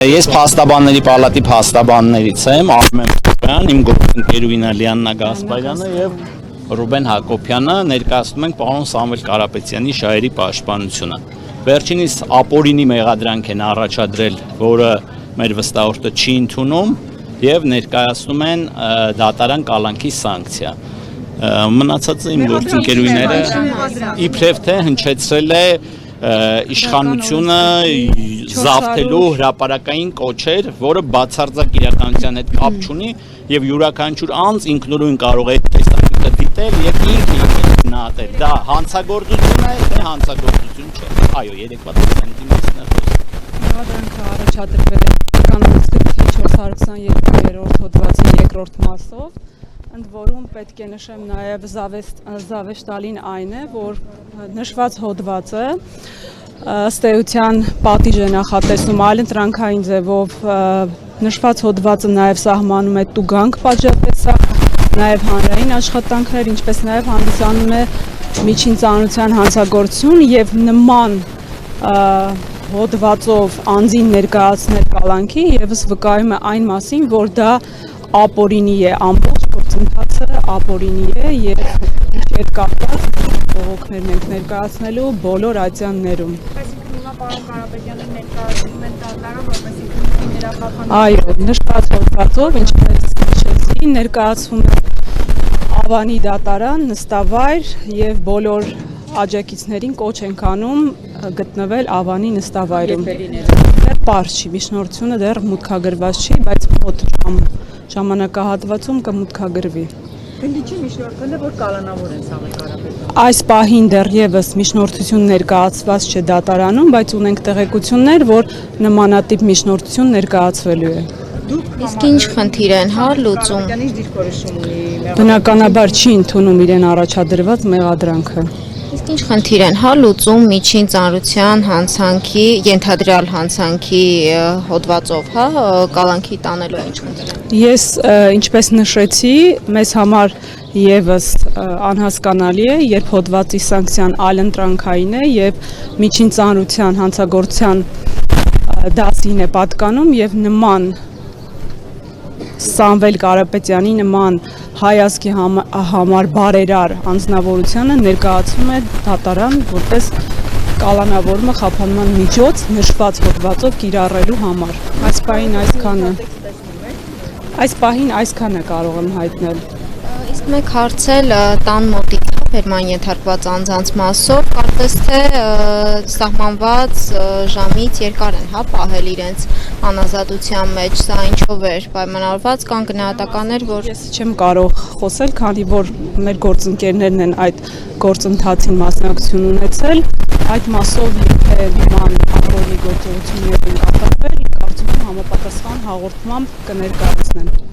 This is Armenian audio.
Ես փաստաբանների պալատի փաստաբաններից եմ, Արմեն Պապյան, իմ գործընկերուհին Լիաննա Գասպարյանը եւ Ռուբեն Հակոբյանը ներկայացնում ենք պարոն Սամվել Կարապետյանի շահերի պաշտպանությունը։ Վերջինիս ապօրինի մեղադրանք են առաջադրել, որը մեր վստահորդը չի ընդունում եւ ներկայացնում են դատարան կալանքի սանկցիա։ Մնացածը իմ գործընկերուհիները իբրև թե հնչեցրել է իշխանությունը զավթելու հրապարակային կոչեր, որը բացարձակ իրականության հետ կապ չունի եւ յուրաքանչյուր անձ ինքնուրույն կարող է տեսակետը դիտել եւ ինքն գնահատել։ Դա հանցագործություն է, թե հանցագործություն չէ։ Այո, երեկվա դեպքերից մեղադրանքը առաջադրվել է կանոնի 422-րդ հոդվածի 2-րդ մասով, ընդ որում պետք է նշեմ նաև զավեշտալին այն է, որ նշված հոդվածը ըստ էության պատիժ է նախատեսում այլընտրանքային ձևով, նշված հոդվածը նաև սահմանում է տուգանք պատժապետсак, նաև հանրային աշխատանքներ, ինչպես նաև հանդիսանում է միջին ծանրության հանցագործություն եւ նման հոդվածով անձին ներկայացնել կալանքի եւս վկայում է այն մասին, որ դա ապօրինի է, ամբողջ գործընթացը ապօրինի է եւ հետ կապված բողոքներն ենք ներկայացնելու բոլոր ատյաններում։ Այսինքն հիմա պարոն Կարապետյանը ներկայացնում են դատարան, որպեսզի քննիչները խափանեն։ Այո, նշված հոդվածով, ինչպես նշեցի, ներկայացվում է Ավանի դատարան, նստավայր եւ բոլոր աջակիցներին կոչ ենք անում գտնվել Ավանի նստավայրում։ Դեռ պարզ չի, միջնորդությունը դեռ մուտքագրված չի, բայց մոտ ժամանակահատվածում կմուտքագրվի։ Քննիչի միջնորդն է, որ կալանավոր են Սամվել Կարապետյանը։ Այս պահին դեռևս միջնորդություն ներկայացված չէ դատարանում, բայց ունենք տեղեկություններ, որ նմանատիպ միջնորդություն ներկայացվելու է։ Իսկ ինչ խնդիր են, լուծում։ Կարապետյանը ինչ դիրքորոշում ունի։ Բնականաբար չի ընդունում իրեն առաջադրված մեղադրանքը։ Իսկ ինչ խնդիր են, լուծում միջին ծանրության հանցանքի, ենթադրյալ հանցանքի հոդվածով, կալանքի տանելու ինչ խնդիր են։ Ես ինչպես նշեցի, մեզ համար եւս անհասկանալի է, երբ հոդվածի սանկցիան այլընտրանքային է եւ միջին ծանրության հանցագործության դասին է պատկանում եւ նման Սամվել Կարապետյանի նման հայ ազգի համար բարերար անձնավորությունը ներկայացվում է դատարան որպես կալանավորումը խափանման միջոց նշված հոդվածով կիրառելու համար։ Այս պահին այսքանը կարող եմ հայտնել։ Իսկ մեկ հարց էլ տան մոտից ֆերման ենթարկված անձանց մասով կարծես թե սահմանված ժամից երկար են պահել իրենց անազատության մեջ, սա ինչով էր պայմանավորված, կան գնահատականներ, որ ես չեմ կարող խոսել, քանի որ մեր գործընկերներն են այդ գործընթացին մասնակցություն ունեցել, այդ մասով եթե նման ապօրինի գործողություններ են կատարվել, կարծում եմ համապատասխան հաղորդմամբ կներկայացնեն։